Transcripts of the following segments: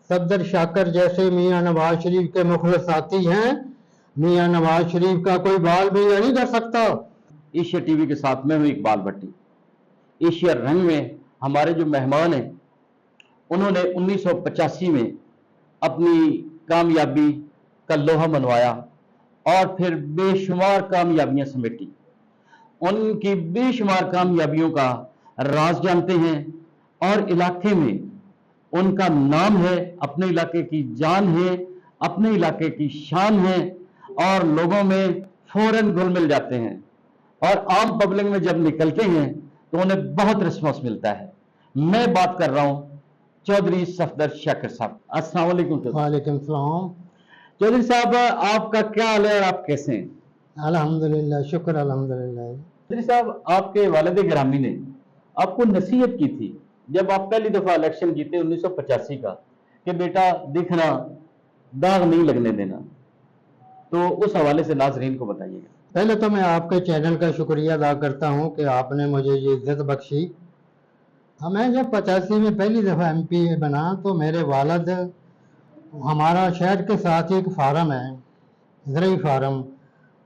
صفدر شاکر جیسے میاں نواز شریف کے مخلص ساتھی ہیں، میاں نواز شریف کا کوئی بال بھی نہیں کر سکتا۔ ایشیا ٹی وی کے ساتھ میں ہوں اقبال بھٹی۔ ایشیا رنگ میں ہمارے جو مہمان ہیں انہوں نے 1985 میں اپنی کامیابی کا لوہا منوایا اور پھر بے شمار کامیابیاں سمیٹی۔ ان کی بے شمار کامیابیوں کا راز جانتے ہیں اور علاقے میں ان کا نام ہے، اپنے علاقے کی جان ہے، اپنے علاقے کی شان ہے اور لوگوں میں فوراً گھل مل جاتے ہیں اور عام پبلک میں جب نکلتے ہیں تو انہیں بہت رسپانس ملتا ہے۔ میں بات کر رہا ہوں چودھری صفدر شاکر صاحب۔ السلام علیکم۔ وعلیکم السلام۔ چودھری صاحب، آپ کا کیا حال ہے اور آپ کیسے ہیں؟ الحمدللہ، شکر الحمدللہ۔ چودھری صاحب، آپ کے والد گرامی نے آپ کو نصیحت کی تھی جب آپ پہلی دفعہ الیکشن جیتے 1985 کا کہ بیٹا دیکھنا، داغ نہیں لگنے دینا، تو اس حوالے سے ناظرین کو بتائیے گا۔ پہلے تو میں آپ کے چینل کا شکریہ ادا کرتا ہوں کہ آپ نے مجھے یہ عزت بخشی۔ میں جب 85 میں پہلی دفعہ MP بنا تو میرے والد، ہمارا شہر کے ساتھ ایک فارم ہے، زرعی فارم،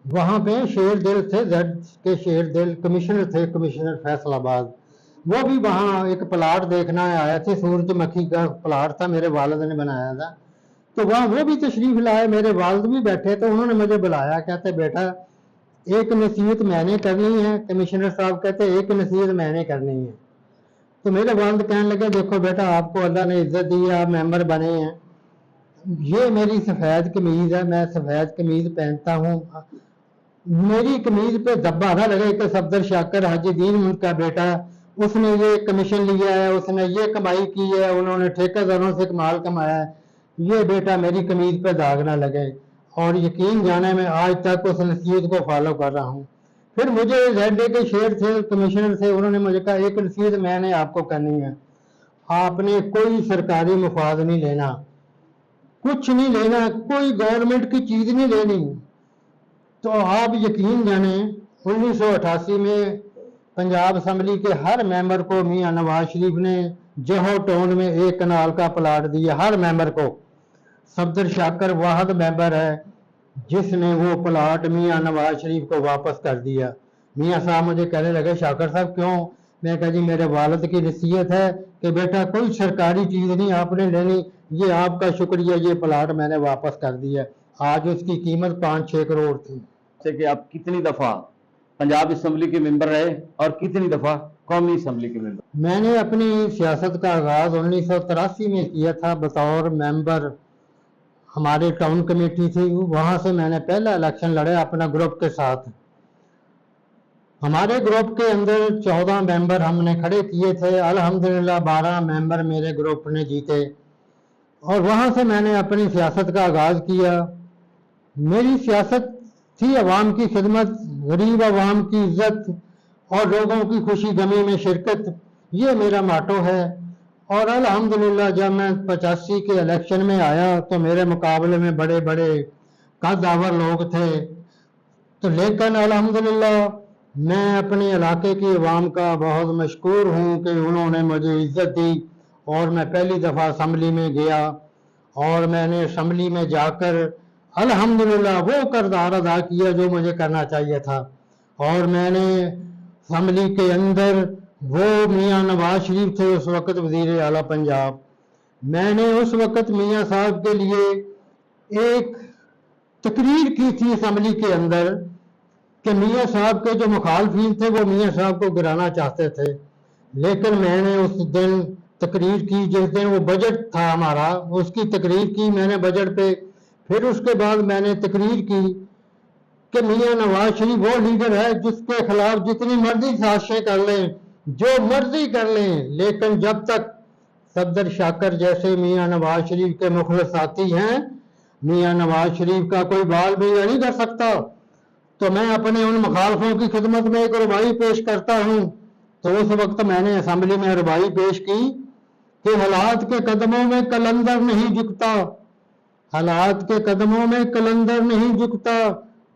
وہاں پہ شیر دل تھے، زد کے شیر دل کمشنر تھے، کمشنر فیصل آباد۔ وہ بھی وہاں ایک پلاٹ دیکھنا آیا تھے، سورج مکھی کا پلاٹ تھا، میرے والد نے بنایا تھا۔ تو وہاں وہ بھی تشریف لائے، میرے والد بھی بیٹھے، تو انہوں نے مجھے بلایا، کہتے بیٹا ایک نصیحت میں نے کرنی ہے۔ کمشنر صاحب کہتے ایک نصیحت میں نے کرنی ہے۔ تو میرے والد کہنے لگے دیکھو بیٹا، آپ کو اللہ نے عزت دی ہے، آپ ممبر بنے ہیں، یہ میری سفید قمیض ہے، میں سفید قمیض پہنتا ہوں، میری قمیض پہ دھبا نہ لگے کہ صفدر شاکر حاجی دین کا بیٹا، اس نے یہ کمیشن لیا ہے، اس نے یہ کمائی کی ہے، انہوں نے ٹھیکہ داروں سے مال کمایا ہے، یہ بیٹا میری قمیض پہ داغ نہ لگے۔ اور یقین جانے میں آج تک اس نصیحت کو فالو کر رہا ہوں۔ پھر مجھے ZA کے شیر تھے، کمشنر تھے، انہوں نے مجھے کہا ایک نصیحت میں نے آپ کو کرنی ہے، آپ نے کوئی سرکاری مفاد نہیں لینا، کچھ نہیں لینا، کوئی گورنمنٹ کی چیز نہیں لینی۔ تو آپ یقین جانیں 1988 میں پنجاب اسمبلی کے ہر ممبر کو میاں نواز شریف نے جہو ٹون میں 1 کنال کا پلاٹ دیا ہر ممبر کو۔ صفدر شاکر واحد ممبر ہے جس نے وہ پلاٹ میاں نواز شریف کو واپس کر دیا۔ میاں صاحب مجھے کہنے لگے شاکر صاحب کیوں؟ میں کہا جی میرے والد کی نصیحت ہے کہ بیٹا کوئی سرکاری چیز نہیں آپ نے لینی، یہ آپ کا شکریہ، یہ پلاٹ میں نے واپس کر دیا۔ آج اس کی قیمت 5-6 کروڑ تھی۔ کہ آپ کتنی دفعہ پنجاب اسمبلی کے ممبر رہے اور کتنی دفعہ قومی اسمبلی کے ممبر؟ میں نے اپنی سیاست کا آغاز 1983 میں کیا تھا بطور ممبر، ہمارے ٹاؤن کمیٹی تھی، وہاں سے میں نے پہلا الیکشن لڑے اپنا گروپ کے ساتھ۔ ہمارے گروپ کے اندر 14 ممبر ہم نے کھڑے کیے تھے، الحمدللہ 12 ممبر میرے گروپ نے جیتے، اور وہاں سے میں نے اپنی سیاست کا آغاز کیا۔ میری سیاست تھی عوام کی خدمت، غریب عوام کی عزت اور لوگوں کی خوشی غمی میں شرکت، یہ میرا ماٹو ہے۔ اور الحمدللہ جب میں 85 کے الیکشن میں آیا تو میرے مقابلے میں بڑے بڑے قد آور لوگ تھے، تو لیکن الحمدللہ میں اپنے علاقے کی عوام کا بہت مشکور ہوں کہ انہوں نے مجھے عزت دی، اور میں پہلی دفعہ اسمبلی میں گیا اور میں نے اسمبلی میں جا کر الحمدللہ وہ کردار ادا کیا جو مجھے کرنا چاہیے تھا۔ اور میں نے اسمبلی کے اندر، وہ میاں نواز شریف تھے اس وقت وزیر اعلیٰ پنجاب، میں نے اس وقت میاں صاحب کے لیے ایک تقریر کی تھی اسمبلی کے اندر کہ میاں صاحب کے جو مخالفین تھے وہ میاں صاحب کو گرانا چاہتے تھے، لیکن میں نے اس دن تقریر کی، جس دن وہ بجٹ تھا ہمارا، اس کی تقریر کی میں نے بجٹ پہ۔ پھر اس کے بعد میں نے تقریر کی کہ میاں نواز شریف وہ لیڈر ہے جس کے خلاف جتنی مرضی سازشیں کر لیں، جو مرضی کر لیں، لیکن جب تک صفدر شاکر جیسے میاں نواز شریف کے مخلص ساتھی ہیں، میاں نواز شریف کا کوئی بال بھی نہیں کر سکتا۔ تو میں اپنے ان مخالفوں کی خدمت میں ایک ربائی پیش کرتا ہوں۔ تو اس وقت میں نے اسمبلی میں ربائی پیش کی کہ حالات کے قدموں میں قلندر نہیں جھکتا، حالات کے قدموں میں قلندر نہیں جھکتا،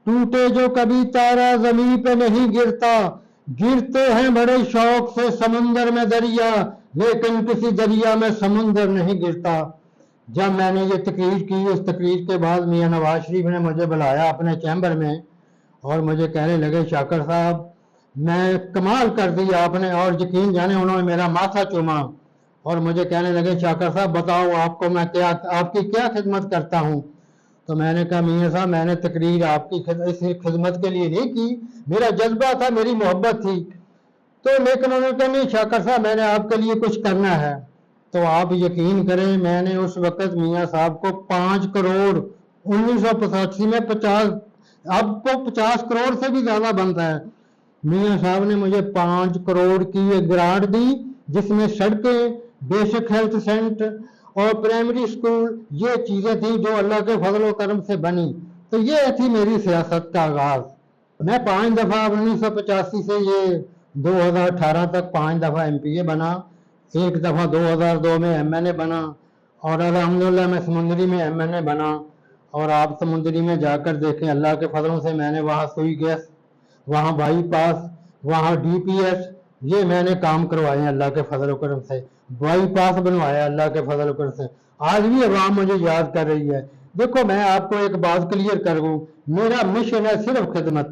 ٹوٹے جو کبھی تارا زمین پہ نہیں گرتا، گرتے ہیں بڑے شوق سے سمندر میں دریا، لیکن کسی دریا میں سمندر نہیں گرتا۔ جب میں نے یہ تقریر کی، اس تقریر کے بعد میاں نواز شریف نے مجھے بلایا اپنے چیمبر میں اور مجھے کہنے لگے شاکر صاحب میں کمال کر دی آپ نے، اور یقین جانے انہوں نے میرا ماتھا چوما اور مجھے کہنے لگے شاکر صاحب بتاؤ آپ کو میں کیا آپ کی کیا خدمت کرتا ہوں. تو میں نے کہا میاں صاحب میں نے تقریر آپ کی خدمت کے لیے نہیں کی، میرا جذبہ تھا، میری محبت تھی. تو لیکن انہوں نے کہا نہیں شاکر صاحب میں نے آپ کے لیے کچھ کرنا ہے. تو آپ یقین کریں میں نے اس وقت میاں صاحب کو 5 کروڑ 1985 میں 50 اب تو 50 کروڑ سے بھی زیادہ بنتا ہے. میاں صاحب نے مجھے 5 کروڑ کی ایک گرانٹ دی جس میں سڑکیں، بیسک ہیلتھ سینٹر اور پرائمری اسکول یہ چیزیں تھیں جو اللہ کے فضل و کرم سے بنی. تو یہ تھی میری سیاست کا آغاز. میں 5 دفعہ 1985 سے یہ 2018 تک 5 دفعہ ایم پی اے بنا، ایک دفعہ 2002 میں ایم این اے بنا، اور الحمدللہ میں سمندری میں ایم این اے بنا. اور آپ سمندری میں جا کر دیکھیں اللہ کے فضلوں سے میں نے وہاں سوئی گیس، وہاں بائی پاس، وہاں ڈی پی ایس یہ میں نے کام کروائے ہیں اللہ کے فضل و کرم سے، بائی پاس بنوایا اللہ کے فضل و کرم سے. آج بھی عوام مجھے یاد کر رہی ہے. دیکھو میں آپ کو ایک بات کلیئر کروں، میرا مشن ہے صرف خدمت.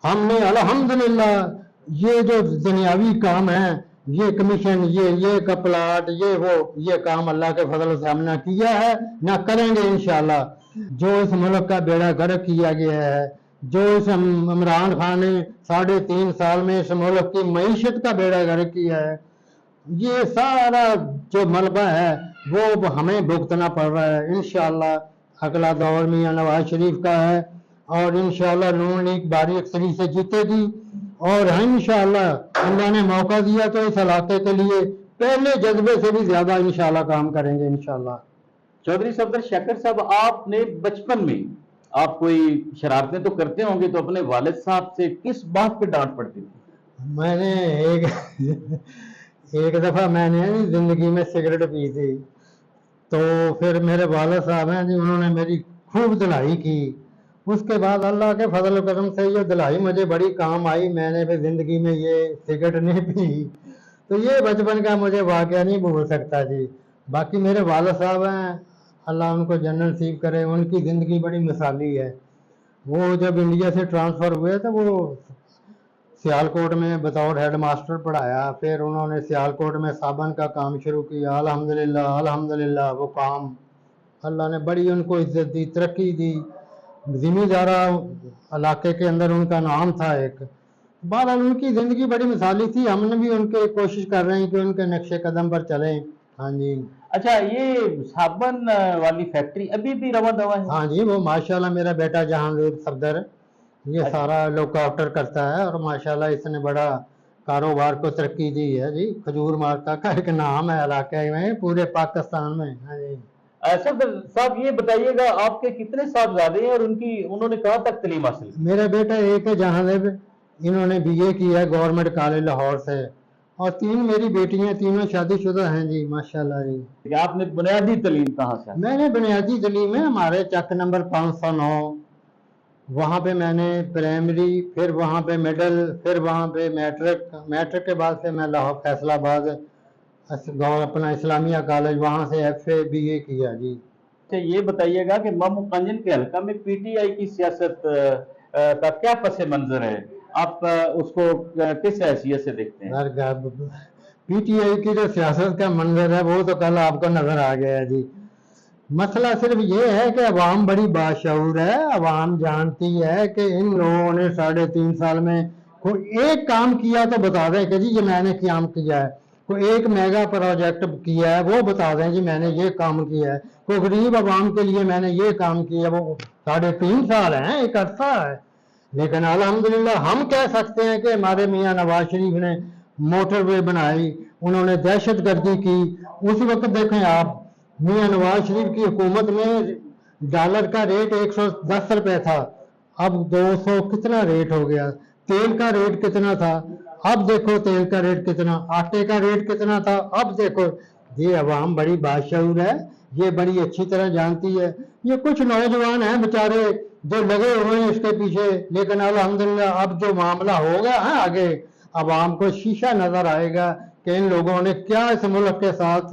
ہم نے الحمدللہ یہ جو دنیاوی کام ہے، یہ کمیشن، یہ کپلاٹ، یہ کام اللہ کے فضل سے ہم نے کیا ہے نہ کریں گے انشاءاللہ. جو اس ملک کا بیڑا گرک کیا گیا ہے، جو اس عمران خان نے 3.5 سال میں اس ملک کی معیشت کا بیڑا گرک کیا ہے، یہ سارا جو ملبہ ہے وہ ہمیں بھگتنا پڑ رہا ہے. انشاءاللہ اگلا دور میاں نواز شریف کا ہے اور انشاءاللہ نون لیگ باری اکثری سے جیتے گی، اور انشاءاللہ اللہ نے موقع دیا تو اس علاقے کے لیے پہلے جذبے سے بھی زیادہ انشاءاللہ کام کریں گے انشاءاللہ. چودھری صفدر شاکر صاحب، آپ نے بچپن میں آپ کوئی شرارتیں تو کرتے ہوں گے، تو اپنے والد صاحب سے کس بات پہ ڈانٹ پڑتی تھی؟ میں نے ایک دفعہ میں نے زندگی میں سگریٹ پی تھی، تو پھر میرے والد صاحب ہیں جی انہوں نے میری خوب دلائی کی. اس کے بعد اللہ کے فضل و کرم سے یہ دلائی مجھے بڑی کام آئی، میں نے پھر زندگی میں یہ سگریٹ نہیں پی. تو یہ بچپن کا مجھے واقعہ نہیں بھول سکتا جی. باقی میرے والد صاحب ہیں اللہ ان کو جنت نصیب کرے، ان کی زندگی بڑی مثالی ہے. وہ جب انڈیا سے ٹرانسفر ہوئے تو وہ سیالکوٹ میں بطور ہیڈ ماسٹر پڑھایا، پھر انہوں نے سیالکوٹ میں صابن کا کام شروع کیا. الحمدللہ وہ کام اللہ نے بڑی ان کو عزت دی، ترقی دی. زمیندارہ علاقے کے اندر ان کا نام تھا ایک. بہرحال ان کی زندگی بڑی مثالی تھی، ہم نے بھی ان کے کوشش کر رہے ہیں کہ ان کے نقش قدم پر چلیں. ہاں جی. اچھا، یہ صابن والی فیکٹری ابھی بھی رواں دواں ہے؟ ہاں جی، وہ ماشاءاللہ میرا بیٹا جہانگیر صفدر یہ سارا لوک آفٹر کرتا ہے، اور ماشاءاللہ اس نے بڑا کاروبار کو ترقی دی ہے جی. کھجور مارکا کا ایک نام ہے علاقے میں پورے پاکستان میں. ہاں جی. صفدر صاحب یہ بتائیے گا آپ کے کتنے صاحبزادے ہیں اور انہوں نے کہاں تک تعلیم حاصل کی؟ میرا بیٹا ایک ہے جہانگیر، انہوں نے بی اے کیا ہے گورنمنٹ کالج لاہور سے، اور 3 میری بیٹیاں، تینوں شادی شدہ ہیں جی ماشاءاللہ جی. کہ آپ نے بنیادی تعلیم کہاں سے حاصل؟ میں نے بنیادی تعلیم میں ہمارے چک نمبر 509 وہاں پہ میں نے پرائمری، پھر وہاں پہ مڈل، پھر وہاں پہ میٹرک کے بعد سے میں لاہور فیصل آباد اپنا اسلامیہ کالج وہاں سے ایف اے بی اے کیا جی. اچھا یہ بتائیے گا کہ مامو قنجن کے حلقہ میں پی ٹی آئی کی سیاست کا کیا پس منظر ہے؟ آپ اس کو کس حیثیت سے دیکھتے ہیں؟ پی ٹی آئی کی جو سیاست کا منظر ہے وہ تو کل آپ کو نظر آ گیا جی. مسئلہ صرف یہ ہے کہ عوام بڑی باشعور ہے، عوام جانتی ہے کہ ان لوگوں نے 3.5 سال میں کوئی ایک کام کیا تو بتا دیں کہ جی یہ میں نے کام کیا ہے. کوئی ایک میگا پروجیکٹ کیا ہے وہ بتا دیں جی میں نے یہ کام کیا ہے. کوئی غریب عوام کے لیے میں نے یہ کام کیا ہے. وہ 3.5 سال ہیں، ایک عرصہ ہے. لیکن الحمدللہ ہم کہہ سکتے ہیں کہ ہمارے میاں نواز شریف نے موٹر وے بنائی، انہوں نے دہشت گردی کی. اس وقت دیکھیں آپ میاں نواز شریف کی حکومت میں ڈالر کا ریٹ 110 روپے تھا، اب 200 کتنا ریٹ ہو گیا. تیل کا ریٹ کتنا تھا، اب دیکھو تیل کا ریٹ کتنا. آٹے کا ریٹ کتنا تھا، اب دیکھو. یہ عوام بڑی باشعور ہے، یہ بڑی اچھی طرح جانتی ہے. یہ کچھ نوجوان ہیں بیچارے جو لگے ہوئے ہیں اس کے پیچھے، لیکن الحمدللہ اب جو معاملہ ہوگا آگے عوام کو شیشہ نظر آئے گا کہ ان لوگوں نے کیا اس ملک کے ساتھ